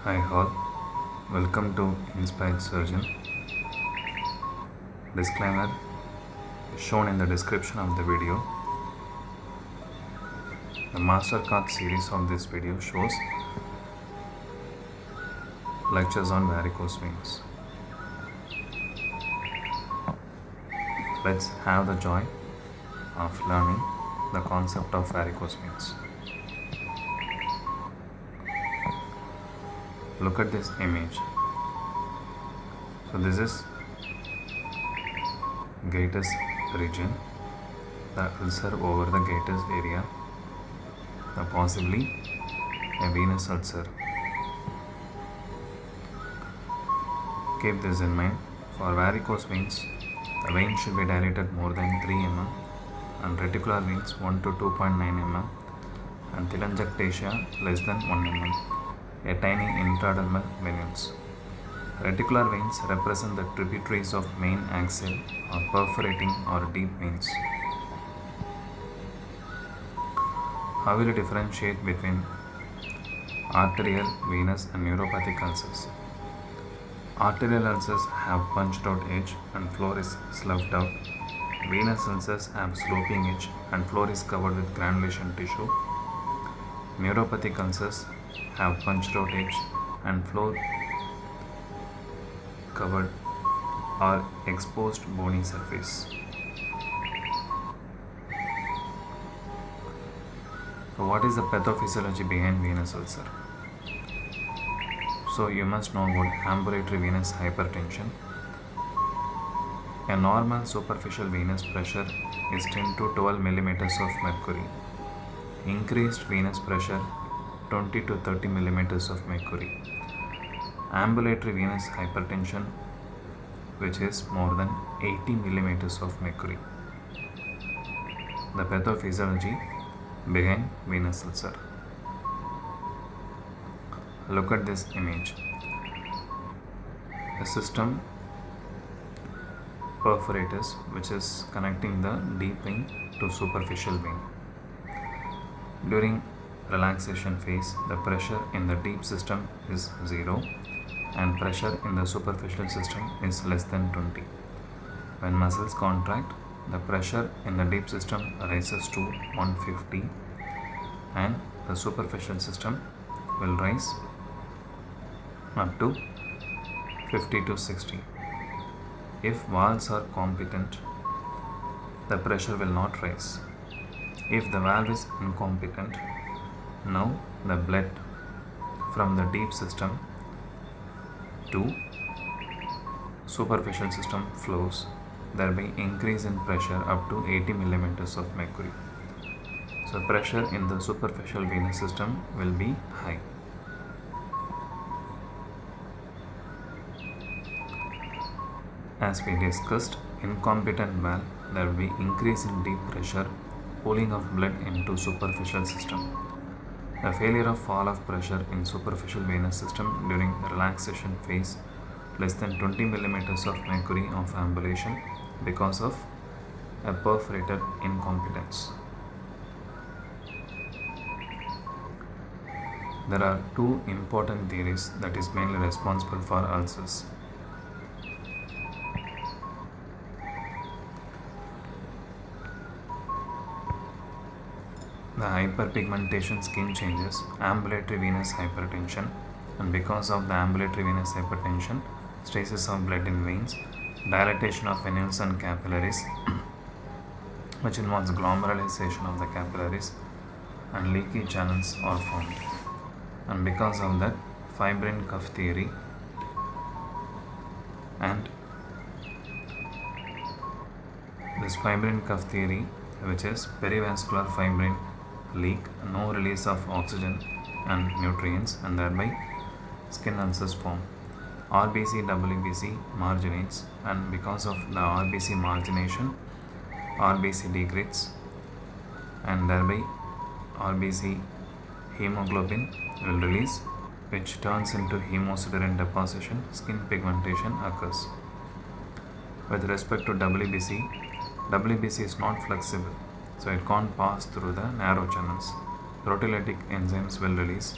Hi all, welcome to Inspired Surgeon. Disclaimer shown in the description of the video. The mastercard series of this video shows lectures on varicose veins. Let's have the joy of learning the concept of varicose veins. Look at this image. So this is gatus region, the ulcer over the gatus area, possibly a venous ulcer. Keep this in mind. For varicose veins, the vein should be dilated more than 3 mm and reticular veins 1 to 2.9 mm and telangiectasia less than 1 mm, a tiny intradermal venules. Reticular veins represent the tributaries of main axil or perforating or deep veins. How will you differentiate between arterial, venous and neuropathic ulcers? Arterial ulcers have punched out edge and floor is sloughed out. Venous ulcers have sloping edge and floor is covered with granulation tissue. Neuropathic ulcers have punched out edge and floor covered or exposed bony surface. So what is the pathophysiology behind venous ulcer? So you must know about ambulatory venous hypertension. A normal superficial venous pressure is 10 to 12 millimeters of mercury. Increased venous pressure 20 to 30 millimeters of mercury. Ambulatory venous hypertension, which is more than 80 millimeters of mercury. The pathophysiology behind venous ulcer. Look at this image. A system perforatus which is connecting the deep vein to superficial vein. During relaxation phase, the pressure in the deep system is 0 and pressure in the superficial system is less than 20. When muscles contract, the pressure in the deep system rises to 150 and the superficial system will rise up to 50 to 60. If valves are competent, the pressure will not rise. If the valve is incompetent, now the blood from the deep system to superficial system flows, thereby increase in pressure up to 80 millimeters of mercury. So pressure in the superficial venous system will be high. As we discussed, incompetent valve, there will be increase in deep pressure, pooling of blood into superficial system. The failure of fall of pressure in superficial venous system during relaxation phase less than 20 millimeters of mercury of ambulation because of a perforator incompetence. There are two important theories that is mainly responsible for ulcers. The hyperpigmentation skin changes, ambulatory venous hypertension, and because of the ambulatory venous hypertension, stasis of blood in veins, dilatation of venules and capillaries, which involves glomerulization of the capillaries, and leaky channels are formed. And because of that, fibrin cuff theory and this fibrin cuff theory, which is perivascular fibrin leak, no release of oxygen and nutrients, and thereby skin ulcers form. RBC WBC marginates, and because of the RBC margination, RBC degrades, and thereby RBC hemoglobin will release, which turns into hemosiderin deposition. Skin pigmentation occurs. With respect to WBC is not flexible, so it can't pass through the narrow channels. Proteolytic enzymes will release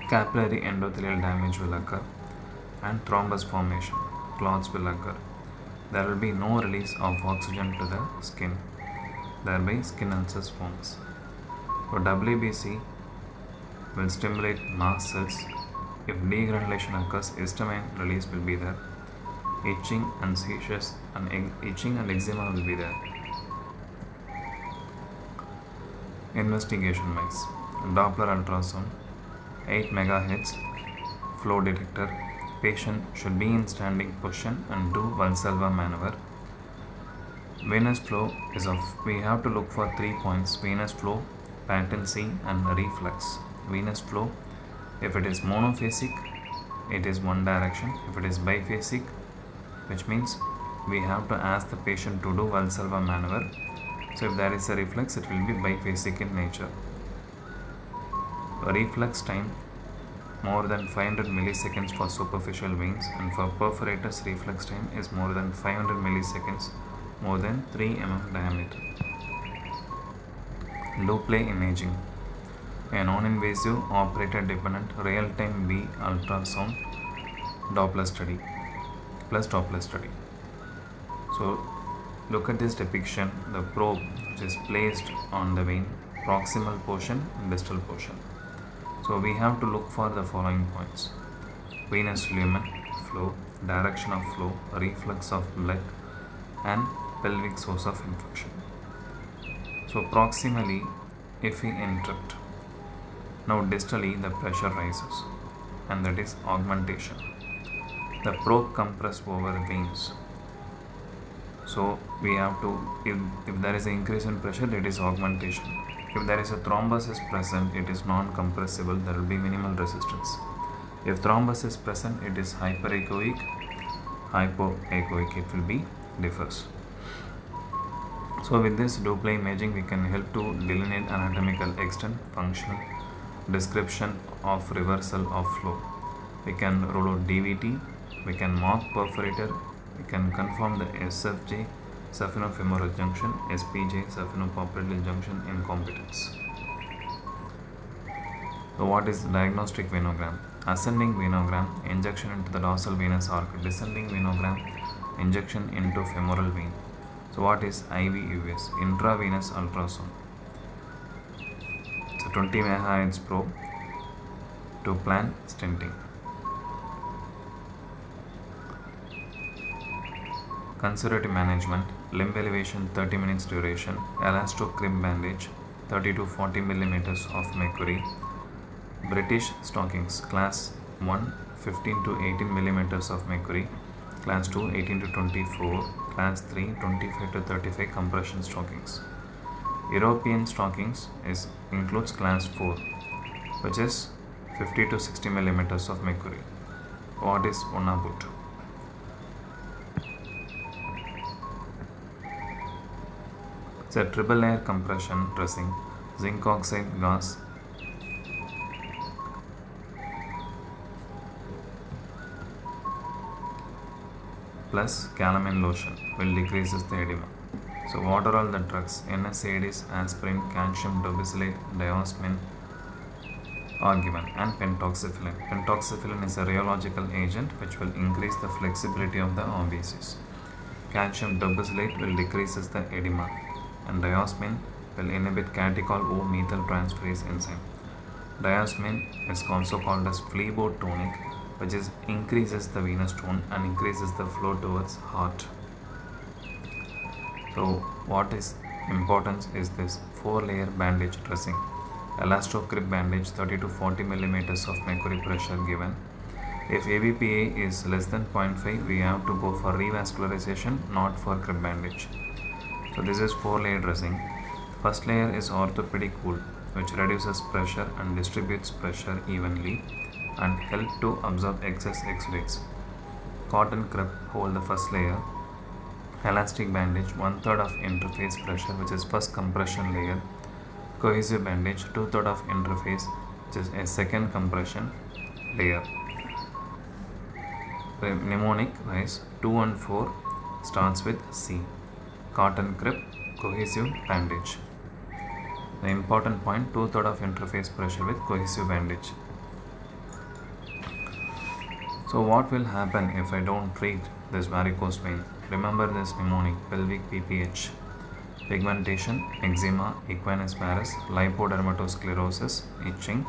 capillary endothelial damage will occur, and thrombus formation, clots will occur. There will be no release of oxygen to the skin, thereby skin ulcers forms. So WBC will stimulate mast cells. If degranulation occurs, histamine release will be there. Itching and seizures and itching and eczema will be there. Investigation wise, Doppler ultrasound, 8 MHz flow detector. Patient should be in standing position and do Valsalva maneuver. Venous flow is of, we have to look for 3 points: venous flow, patency, and reflex. Venous flow, if it is monophasic, it is one direction. If it is biphasic, which means we have to ask the patient to do Valsalva maneuver. So if there is a reflex, it will be biphasic in nature. Reflex time more than 500 milliseconds for superficial veins, and for perforators reflex time is more than 500 milliseconds, more than 3 mm diameter. Doppler imaging, a non-invasive operator dependent real-time V ultrasound Doppler study plus Doppler study. So look at this depiction. The probe which is placed on the vein, proximal portion and distal portion. So we have to look for the following points: venous lumen flow, direction of flow, reflux of blood, and pelvic source of infection. So proximally, if we interrupt, now distally the pressure rises, and that is augmentation. The probe compress over veins. So we have to, if there is an increase in pressure, it is augmentation. If there is a thrombus is present, it is non-compressible, there will be minimal resistance. If thrombus is present, it is hyperechoic, hypoechoic, it will be differs. So with this Doppler imaging, we can help to delineate anatomical extent, functional description of reversal of flow. We can rule out DVT, we can mark perforator, we can confirm the SFJ, saphenofemoral junction, SPJ, saphenopopliteal junction incompetence. So what is diagnostic venogram? Ascending venogram, injection into the dorsal venous arc. Descending venogram, injection into femoral vein. So what is IVUS? Intravenous ultrasound. It's a 20 MHz probe to plan stenting. Conservative management, limb elevation 30 minutes duration, elasto-crib bandage 30 to 40 millimeters of mercury, British stockings, class 1 15 to 18 millimeters of mercury, class 2 18 to 24, class 3 25 to 35 compression stockings. European stockings includes class 4, which is 50 to 60 millimeters of mercury. What is Unna boot? It's a triple layer compression dressing, zinc oxide gas, plus calamine lotion will decreases the edema. So what are all the drugs? NSAIDs, aspirin, calcium dorbicillate, diosmin are given, and pentoxifylline. Pentoxifylline is a rheological agent which will increase the flexibility of the RBCs. Calcium dorbicillate will decreases the edema, and diosmin will inhibit catechol O methyl transferase enzyme. Diosmin is also called as phlebotonic, which increases the venous tone and increases the flow towards heart. So what is importance is this 4-layer bandage dressing. Elasto-crib bandage 30 to 40 millimeters of mercury pressure given. If ABPA is less than 0.5, we have to go for revascularization, not for crib bandage. So this is 4-layer dressing. First layer is orthopedic wool, which reduces pressure and distributes pressure evenly and help to absorb excess X-rays. Cotton crib hold the first layer. Elastic bandage 1/3 of interface pressure, which is first compression layer. Cohesive bandage 2/3 of interface, which is a second compression layer. The mnemonic wise 2 and 4 starts with C. Cotton crib, cohesive bandage. The important point, 2/3 of interface pressure with cohesive bandage. So what will happen if I don't treat this varicose vein? Remember this mnemonic: pelvic PPH, pigmentation, eczema, equinus varus, lipodermatosclerosis, itching,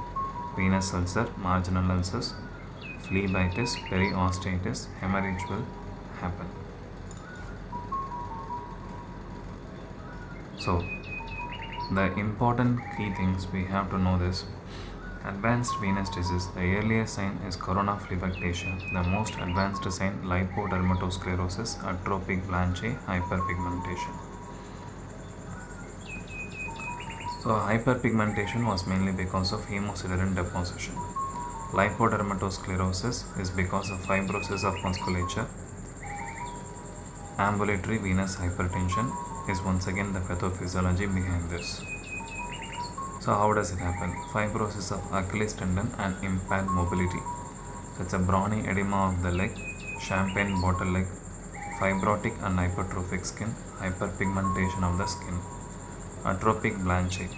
venous ulcer, marginal ulcers, phlebitis, periosteitis, hemorrhage will happen. So the important key things we have to know this: advanced venous disease, the earliest sign is corona phlebitis, the most advanced sign lipodermatosclerosis, atrophic blanche, hyperpigmentation. So hyperpigmentation was mainly because of hemosiderin deposition. Lipodermatosclerosis is because of fibrosis of musculature. Ambulatory venous hypertension is once again the pathophysiology behind this. So how does it happen? Fibrosis of Achilles tendon and impaired mobility. So it's a brawny edema of the leg, champagne bottle leg, fibrotic and hypertrophic skin, hyperpigmentation of the skin. Atrophic blanche,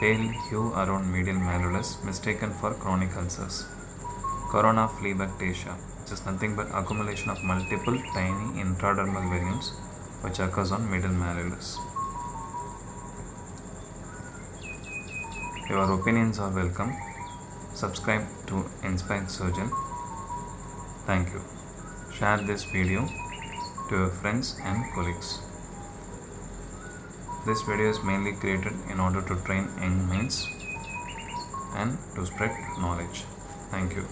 pale hue around medial malleolus, mistaken for chronic ulcers. Corona phlebitis, which is nothing but accumulation of multiple tiny intradermal venules which occurs on medial malleolus. Your opinions are welcome. Subscribe to Inspired Surgeon. Thank you. Share this video to your friends and colleagues. This video is mainly created in order to train young minds and to spread knowledge. Thank you.